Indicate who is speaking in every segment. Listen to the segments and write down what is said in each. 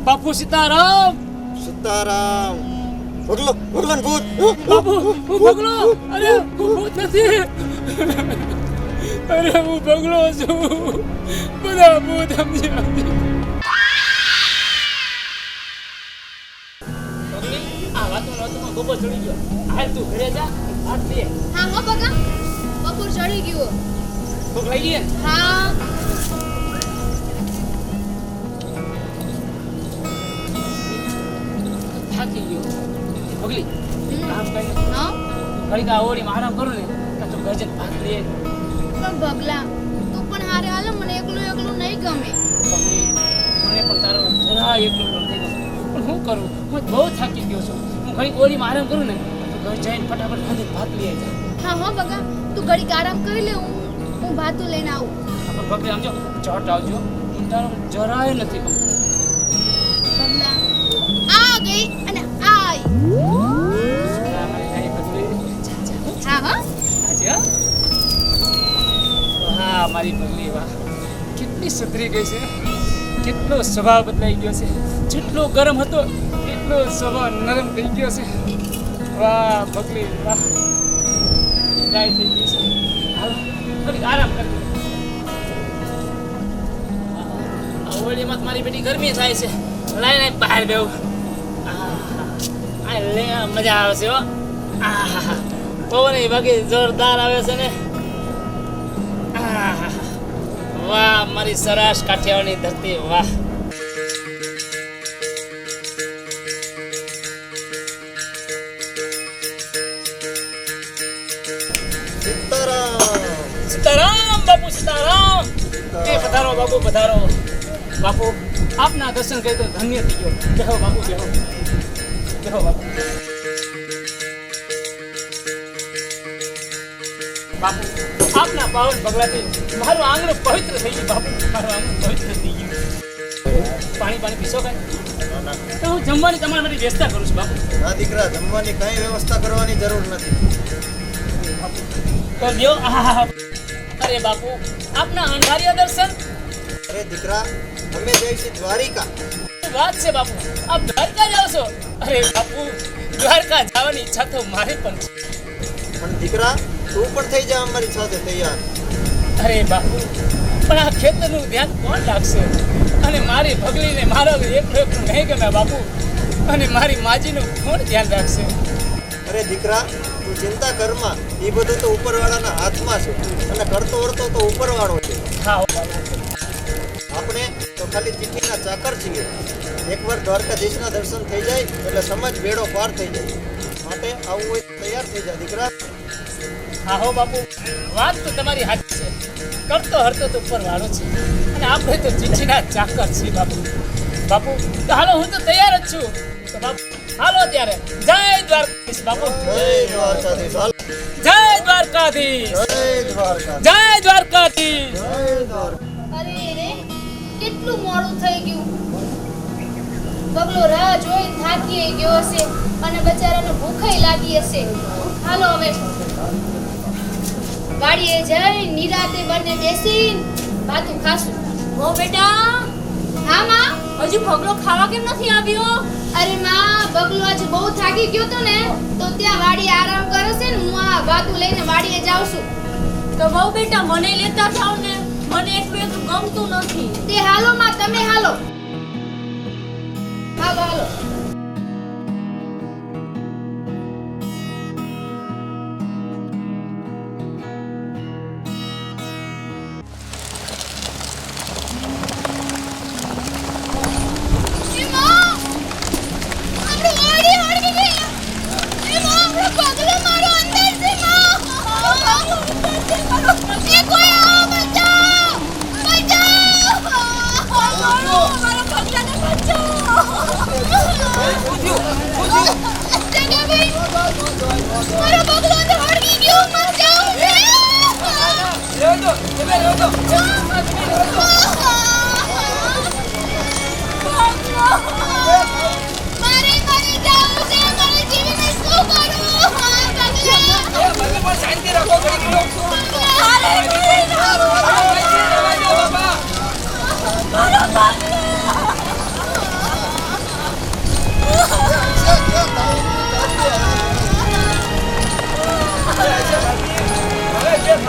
Speaker 1: બાપુ સીતારામ.
Speaker 2: સીતારામ. ભગવાન ભૂત.
Speaker 1: બાપુ હું ભગલો. અરે હું ભૂત નથી. અરે હું ભગલો છું. બધા ભૂત સમજી આ વાતમાં બપોર ચડી ગયો. હાલ તું ઘરે જા. હાથ લે.
Speaker 3: હા હો બગા બપોર ચડી ગયો.
Speaker 1: ભૂખ લાગી ગઈ?
Speaker 3: હા
Speaker 1: થાકી ગયો. ભગલી કામ કરી.
Speaker 3: હા
Speaker 1: ઘડીક આ ઓળીમાં આરામ કરું ને તો ઘર જઈને ભાત લઈ આવી.
Speaker 3: પણ બગલા તું પણ હારે હાલે મને એકલું નહીં ગમે.
Speaker 1: ભગલી મને પણ તારો જરા એકલું નથી ગમતું. પણ શું કરું, હું બહુ થાકી ગયો છું. હું ઘડીક ઓળીમાં આરામ કરું ને તો ઘર જઈને ફટાફટ ખાલી ભાત લઈ આવી જાય.
Speaker 3: હા હો બગા તું ઘડીક આરામ કરી લે. હું ભાતું લઈને આવું.
Speaker 1: પણ ભગલી આમ જો ચોટ આવજો. હું તારો જરાય નથી ગમતું.
Speaker 3: બગલા આ ગઈ અને આઈ. હા હો
Speaker 1: હા મારી ભગલી વાહ, કેટલી સુધરી ગઈ છે. કેટલો સ્વભાવ બદલાઈ ગયો છે. જેટલો ગરમ હતો એટલો સ્વભાવ નરમ થઈ ગયો છે. વાહ ભગલી વાહ, વિદાય થઈ ગઈ છે. હાલો થોડીક આરામ કર. આ ઓળીમાં મારી બેટી ગરમી થાય છે. લાઈ લાઈ બહાર બેવું. આ લે મજા આવે છે હો. પવન બાકી જોરદાર આવે છે ને. વાહ મારી સરાશ કાઠિયાવાડની ધરતી વાહ. સીતારામ બાપુ સીતારામ. એ પધારો બાપુ પધારો. બાપુ આપના દર્શન કરી તો ધન્ય થઈ ગયો. બેહો બાપુ બેહો. બેહો બાપુ. બાપુ આપના પાવન પગલાથી મારું આંગણું પવિત્ર થઈ ગયું. બાપુ મારું આંગણું પવિત્ર થઈ ગયું. પાણી પીશો કઈ? તો હું જમવાની તમારા માટે વ્યવસ્થા કરું છું બાપુ.
Speaker 2: ના દીકરા, જમવાની કઈ વ્યવસ્થા કરવાની જરૂર નથી.
Speaker 1: તો લ્યો. અરે બાપુ આપના અંધાર્યા દર્શન.
Speaker 2: અરે દીકરા, અમે જઈશું દ્વારિકા.
Speaker 1: વાત છે બાપુ, આપ દ્વારકા જાઓ છો? અરે બાપુ દ્વારકા જવાની ઈચ્છા તો મારે પણ છે.
Speaker 2: પણ દીકરા, તું પણ થઈ જા અમારી સાથે તૈયાર.
Speaker 1: અરે બાપુ પણ આ ખેતરનું ધ્યાન કોણ રાખશે? અને મારી ભગલીને મારા એકલું નહીં ગમે બાપુ. અને મારી માજીનું કોણ ધ્યાન રાખશે?
Speaker 2: અરે દીકરા, તું ચિંતા કરમાં. એ બધું તો ઉપરવાળાના હાથમાં છે. અને કરતો વરતો તો ઉપરવાળો છે.
Speaker 1: હા
Speaker 2: આપણે તો ખાલી ચીઠીના ચાકર છીએ. એકવાર દ્વારકાધીશના દર્શન થઈ જાય એટલે સમજ બેડો પાર થઈ જાય. માટે આવું હોય તૈયાર થઈ જા દીકરા.
Speaker 1: હા હો બાપુ, વાત તો તમારી સાચી છે. કરતો હરતો તો ઉપર વાળો છે અને આપણે તો ચીઠીના ચાકર છીએ બાપુ. બાપુ તો હાલો, હું તો તૈયાર જ છું. તો બાપુ હાલો ત્યારે. જય દ્વારકાધીશ બાપુ.
Speaker 2: જય દ્વારકાધીશ.
Speaker 1: જય દ્વારકાધીશ.
Speaker 2: જય દ્વારકા.
Speaker 1: જય દ્વારકાધીશ.
Speaker 2: જય દ્વારકા.
Speaker 3: અરે રે કેટલું મોડું થઈ ગયું. બગલો રાહ જોઈને થાકી ગયો હશે અને બચારાને ભૂખઈ લાગી હશે. હાલો હવે ગાડીએ જઈ નિરાતે બંને બેસીને ભાતું ખાશું.
Speaker 4: ઓ બેટા,
Speaker 3: હા માં.
Speaker 4: હજુ ભગલો ખાવા કેમ નથી આવ્યો?
Speaker 3: અરે માં, બગલો આજે બહુ થાકી ગયો તો ને તો ત્યાં વાડીએ આરામ કરે છે ને હું આ ભાતું લઈને વાડીએ જાઉં છું.
Speaker 4: તો બહુ બેટા મને લેતા જાવ ને, મને એટલું ગમતું નથી.
Speaker 3: તે હાલો માં, તમે હાલો. હાલો હાલો. એ કોઈ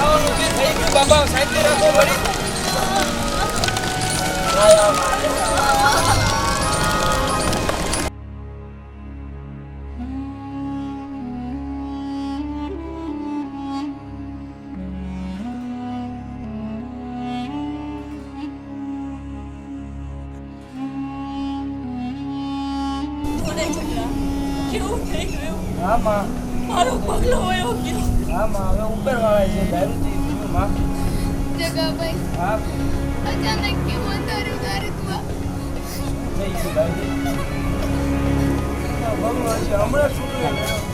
Speaker 1: જવાનું ઊભી થઈ ગયું બાબા શાંતિ રાખો વળી
Speaker 4: મને છોકરા કેવું થઈ ગયું
Speaker 1: હા માં
Speaker 4: મારો પગલો વયો ગયો
Speaker 1: હા માં હવે ઉપર વાળા છે દારૂથી પીવું માં
Speaker 3: જગાભાઈ
Speaker 1: હા
Speaker 3: અચાનક કેમ અંધારું દારૂમાં
Speaker 1: થઈ ગયું ભાઈ ભગવાન છે હમણાં છૂટે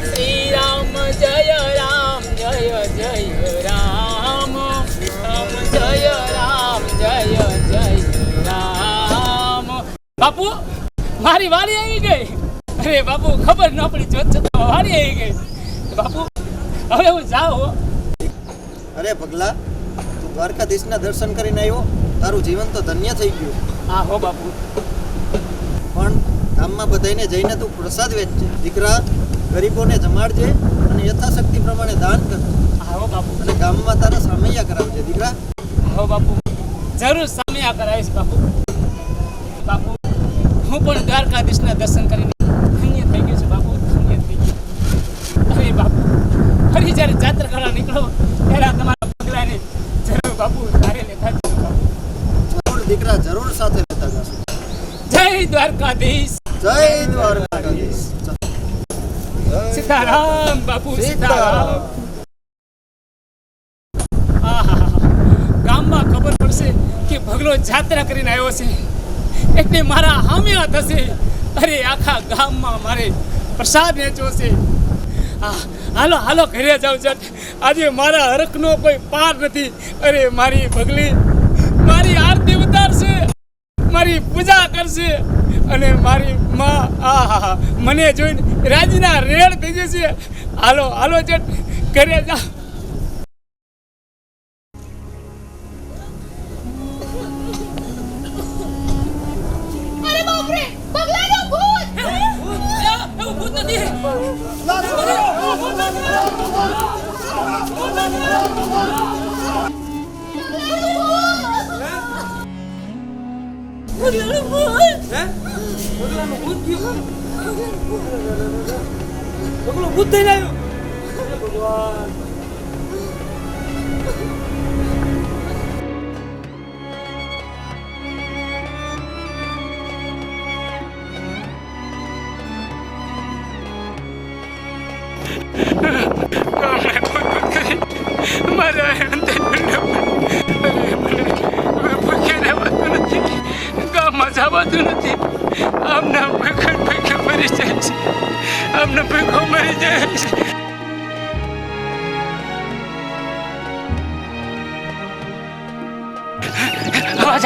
Speaker 1: શ્રી રામ જય રામ જય જય રામ રામ જય રામ જય જય રામ બાપુ મારી વારી આવી ગઈ અરે બાપુ ખબર ન પડી જોત છતાં વારી આવી ગઈ બાપુ હવે હું જાઉં
Speaker 2: અરે પગલા તું દ્વારકાધીશના દર્શન કરીને આવ્યો તારું જીવન તો ધન્ય થઈ ગયું
Speaker 1: હા હો બાપુ
Speaker 2: પણ ગામમાં બધાઈને જઈને તું પ્રસાદ વેચજે દીકરા ગરીબોને જમાડજે અને યથાશક્તિ પ્રમાણે દાન કરજે
Speaker 1: હા હો બાપુ
Speaker 2: અને ગામમાં તારા સામૈયા કરાવજે દીકરા
Speaker 1: હો બાપુ જરૂર સામ્યા કરાવીશ બાપુ બાપુ હું પણ દ્વારકાધીશના દર્શન કરીને ધન્ય થઈ ગયો છું બાપુ ધન્ય થઈ ગયો અરે બાપુ ફરી જ્યારે જાત્રા કરવા નીકળો ત્યારે આ તમારા પગલાને જરૂર બાપુ તારે લેતા જજો બાપુ
Speaker 2: જરૂર દીકરા જરૂર સાથે લેતા જશું
Speaker 1: જય દ્વારકાધીશ
Speaker 2: જય દ્વારકાધીશ
Speaker 1: સીતારામ બાપુ સીતારામ
Speaker 2: સીતારામ
Speaker 1: આહા ગામમાં ખબર પડશે કે ભગલો જાત્રા કરીને આવ્યો છે એટલે મારા હામ્યા થશે અરે આખા ગામમાં મારે પ્રસાદ વેચવો છે હાલો હાલો ઘરે જાઉં છે આજે મારા હરખનો કોઈ પાર નથી અરે મારી ભગલી મારી આરતી ઉતારશે મારી પૂજા કરશે અને મારી માં મને જોઈને રાજીના રેડ થઈ જશે હાલો હાલો ચટ ઘરે જા
Speaker 3: અરે બાપ રે પગલાનો ભૂત
Speaker 4: એવું ભૂત નથી પગલાનું ભૂત
Speaker 1: ભગલાનું ભૂત ગયું ભગલો ભૂત થઈને આવ્યો ભગવાન મારા અંદર ભૂખ્યા રહેવાતું નથી ગામમાં જવાતું નથી આમના ભૂખ્યા મરી જાય છે આમના ભૂખો મરી જાય છે અવાજ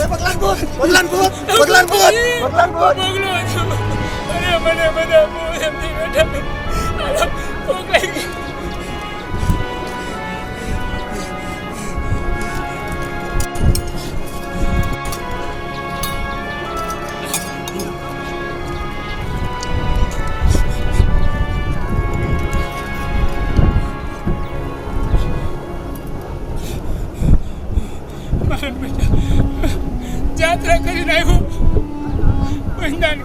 Speaker 2: ભગલાન ભૂત ભગલાન ભૂત ભગલાન ભૂત ભગલાન ભૂત
Speaker 1: પગલો અરે મને બધા ભૂત એમથી બેઠા પકડાઈ ગઈ જાત્રા કરીને આવ્યો બંધાન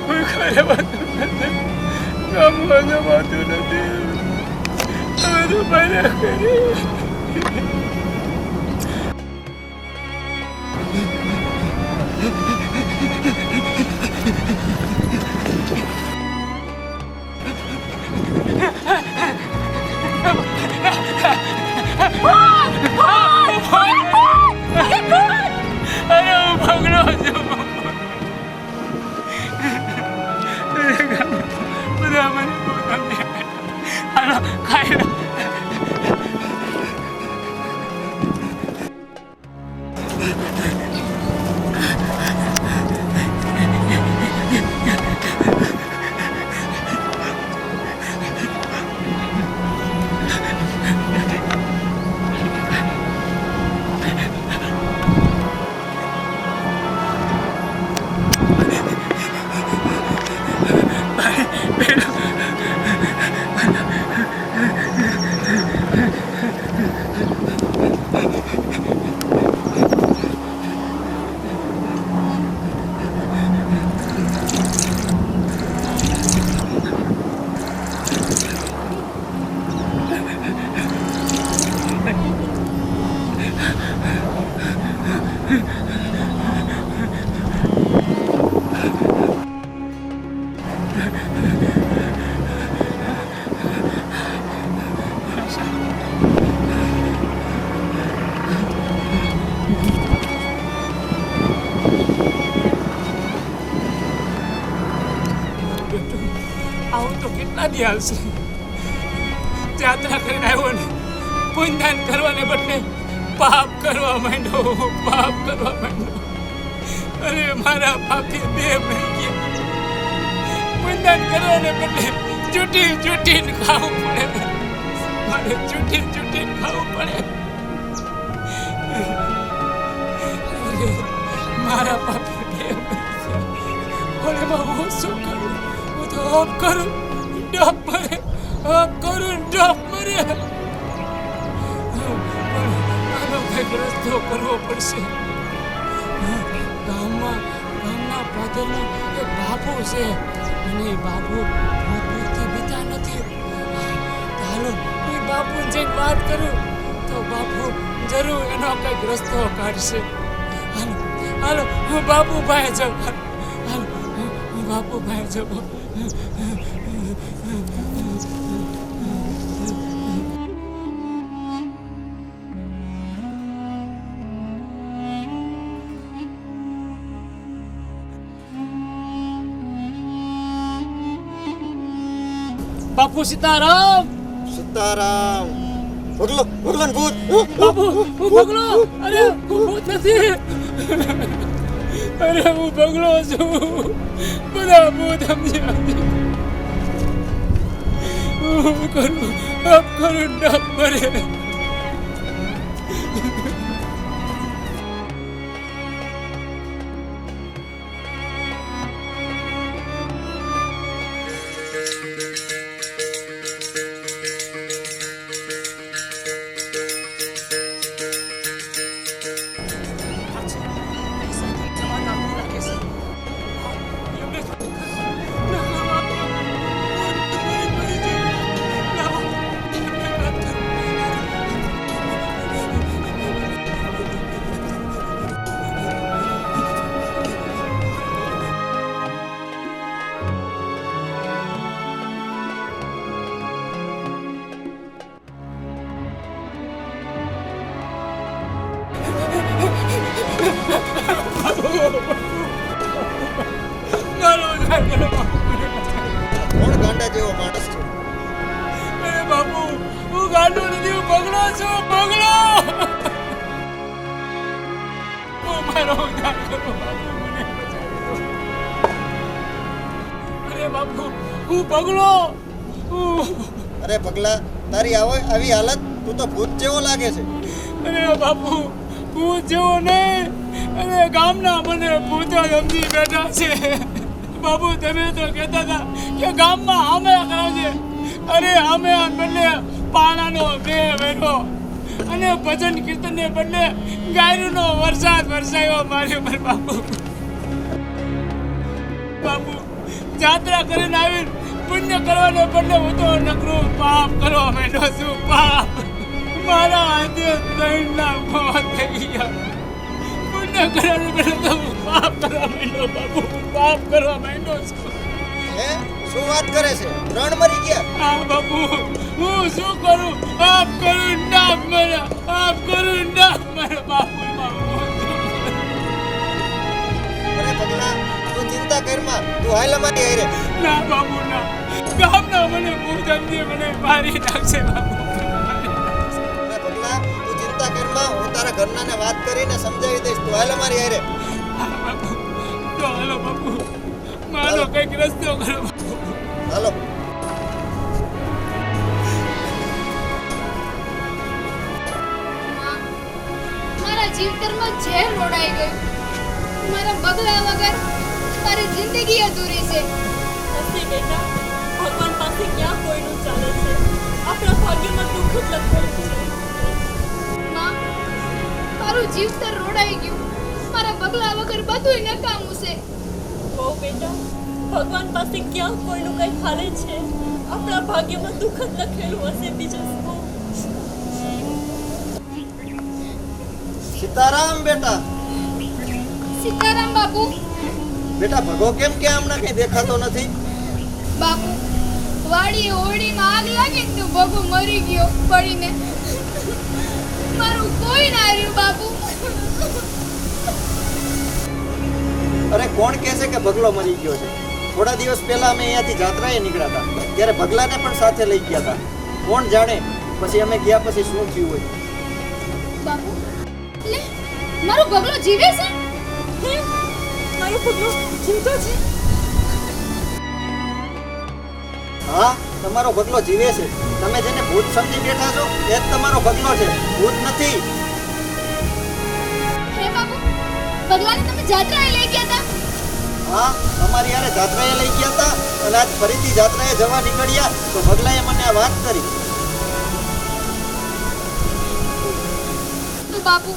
Speaker 1: કોઈ ખરેવાતું નથી, ગામમાં જવાતું નથી. હવે તો બને કરી. અરે હું પગલો છું. બધા મને બહુ ગમે. હાલો ખાઈ લો. આવું તો કેટલા દી આવશે. યાત્રા કરીને આવ્યો ને પુણ્યદાન કરવાને બદલે પાપ કરવા માંડ્યો, પાપ કરવા માંડ્યો. અરે મારા પાપી બે મહી ગયા. પુણ્યદાન કરવાને બદલે ચૂંટી ચૂંટીને ખાવું પડે. મારે ચૂંટી ચૂંટીને ખાવું પડે. અરે મારા પાપી બે મહી ગયા. અને હું શું કરું? હું તો આપ કરું ડપ મરે, આપ કરું ડપ મરે. આનો કંઈક રસ્તો કરવો પડશે. ગામના પાદરનો એક બાપુ છે અને એ બાપુ ભૂતથી બીતા નથી. હાલો એ બાપુને જઈને વાત કરું તો બાપુ જરૂર એનો કંઈક રસ્તો કાઢશે. હાલો હાલો હું બાપુ ભાઈ જાઉં. હાલો હું બાપુ ભાઈ જાઉં. બાપુ સીતારામ.
Speaker 2: સીતારામ. ભગલો ભગલો ને ભૂત.
Speaker 1: બાપુ હું બગલો. અરે હું ભૂત નથી. અરે હું બગલો છું. બધા ભૂત સમજ્યા. હું કરું અપ કરું ડપ મરે.
Speaker 2: કોણ ગાંડા જેવો માણસ છે?
Speaker 1: અરે બાપુ હું ગાંડો નથી, હું બગલો છું. બગલો. મારો ઉદ્ધાર કરો બાપુ, મને બચાવો. અરે બાપુ હું બગલો.
Speaker 2: અરે પગલા, તારી આવી હાલત, તું તો ભૂત જેવો લાગે છે.
Speaker 1: અરે બાપુ ભૂત જેવો નહીં. અરે ગામના મને ભૂતો સમજી બેઠા છે. બાપુ તમે તો કહેતા હતા કે ગામમાં આમે કરાવજે. અરે આમે બદલે પાણાનો બે બેઠો. અને ભજન કીર્તનને બદલે ગાયરોનો વરસાદ વરસાયો મારી ઉપર બાપુ. બાપુ જાત્રા કરીને આવીને પુણ્ય કરવાને બદલે હું તો નકરું પાપ કરવા માંડ્યો છું. પાપ મારા હાથે ત્રણના મોત થઈ ગયા. પુણ્ય કરવાને બદલે તો હું પાપ કરવા માંડ્યો બાપુ. પાપ કરવા માંડ્યો છું.
Speaker 2: હે શું વાત કરે છે? 3 મરી ગયા?
Speaker 1: હા બાપુ, હું શું કરું? પાપ કરું ના મરે, પાપ કરું ના મરે બાપુ.
Speaker 2: અરે પગલા તું ચિંતા કરમાં, તું હાલ અમારી હારે.
Speaker 1: ના બાપુ ના, ગામના મને મૂર્ધનથી મને મારી નાખશે બાપુ.
Speaker 2: અરે પગલા તું ચિંતા કરમાં, હું તારા ઘરનાને વાત કરીને સમજાવી દઈશ. તું હાલ અમારી હારે.
Speaker 1: હા બાપુ, તો હાલો બાપુ, મારો કંઈક રસ્તો કરો બાપુ.
Speaker 2: હાલો.
Speaker 3: માં, મારા જીવતરમાં ઝેર રોડાઈ ગયું. મારા બગલા વગર મારી જિંદગી અધૂરી છે.
Speaker 4: નથી બેટા, ભગવાન પાસે ક્યાં કોઈનું ચાલે છે? આપણા ભાગ્યમાં દુઃખ જ લખેલું છે.
Speaker 3: માં, મારું જીવતર રોડાઈ ગયું. મારા બગલા વગર બધુંય નકામું છે.
Speaker 4: બહુ બેટા, ભગવાન પાસે ક્યાં કોઈનું કંઈ હાલે છે? આપણા ભાગ્યમાં દુઃખ જ લખેલું હશે. બીજું શું?
Speaker 2: સીતારામ બેટા.
Speaker 3: સીતારામ બાપુ.
Speaker 2: બેટા ભગો કેમ કે હમણાં કઈ દેખાતો નથી?
Speaker 3: બાપુ, વાડી હોડીમાં આગ લાગી ને તો ભગો મરી ગયો પડીને. મારું કોઈ ના રહ્યું બાપુ.
Speaker 2: અરે કોણ કહે છે કે ભગલો મરી ગયો છે? થોડા દિવસ પહેલા અમે અહીંયાથી જાત્રાએ નીકળ્યા હતા, ત્યારે ભગલાને પણ સાથે લઈ ગયા હતા. કોણ જાણે પછી અમે ગયા પછી શું થયું હોય.
Speaker 3: બાપુ, લે, મારો બગલો જીવે છે?
Speaker 4: હે? મારો પગલો જીવતો છે?
Speaker 2: હા, તમારો ભગલો જીવે છે. તમે જેને ભૂત સમજી બેઠા છો એ જ તમારો ભગલો છે, ભૂત નથી.
Speaker 3: હે બાપુ, બગલાને તમે જાત્રાએ લઈ ગયા હતા?
Speaker 2: હા, અમારી યારે જાત્રાએ લઈ ગયા હતા અને આજ ફરીથી જાત્રાએ જવા નીકળ્યા તો ભગલાએ મને આ વાત કરી.
Speaker 3: તો બાપુ,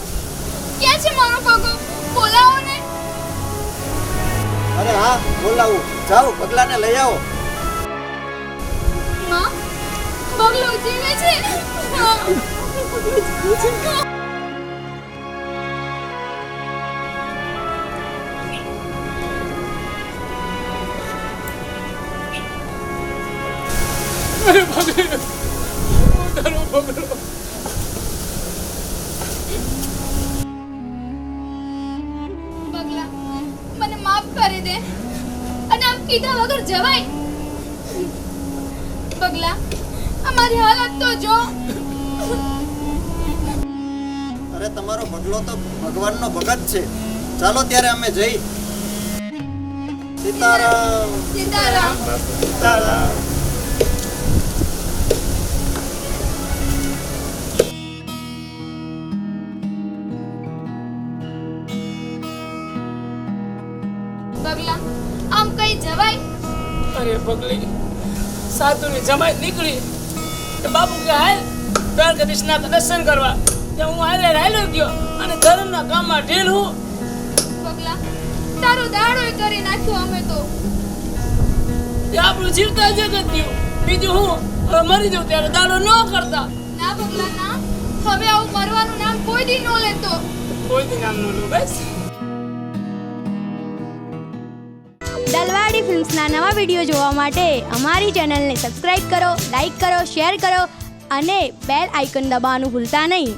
Speaker 3: ક્યાં છે મારો બગલો? બોલાવો ને.
Speaker 2: અરે હા, બોલાવું. જાઓ, ભગલાને લઈ આવો.
Speaker 3: માં, બગલો જીવે છે?
Speaker 1: અરે ભગલો, હું તારો ભગલો.
Speaker 3: બગલા, મને માફ કરી દે અને આમ કીધા વગર જવાય. બગલા, અમારી હાલત તો જો.
Speaker 2: અરે તમારો ભગલો તો ભગવાનનો ભગત છે. ચાલો ત્યારે અમે જઈ. સીતારામ.
Speaker 3: સીતારામ.
Speaker 2: સીતારામ.
Speaker 3: બગલા, આમ કઈ જવાય?
Speaker 1: અરે પગલી, સાધુની જમાઈ નીકળી તો બાપુ કે હાલ દ્વારકાધીશના દર્શન કરવા. ત્યાં હું હાલે રાયલો ગયો અને ધર્મના કામમાં ઢીલ હું.
Speaker 3: બગલા, તારો દાડોય કરી નાખ્યો અમે તો.
Speaker 1: તે આપણું જીવતા જગત ગયું. બીજું હું હવે મરી જાઉં ત્યારે દાડો ન કરતા.
Speaker 3: ના બગલા ના, હવે આવું મરવાનું નામ કોઈ દી ન લેતો.
Speaker 1: કોઈ દી નામ નો લો બસ.
Speaker 5: ડલવાડી ફિલ્મ્સના નવા વિડીયો જોવા માટે અમારી ચેનલને સબસ્ક્રાઇબ કરો, લાઈક કરો, શેર કરો અને બેલ આઇકન દબાવવાનું ભૂલતા નહીં.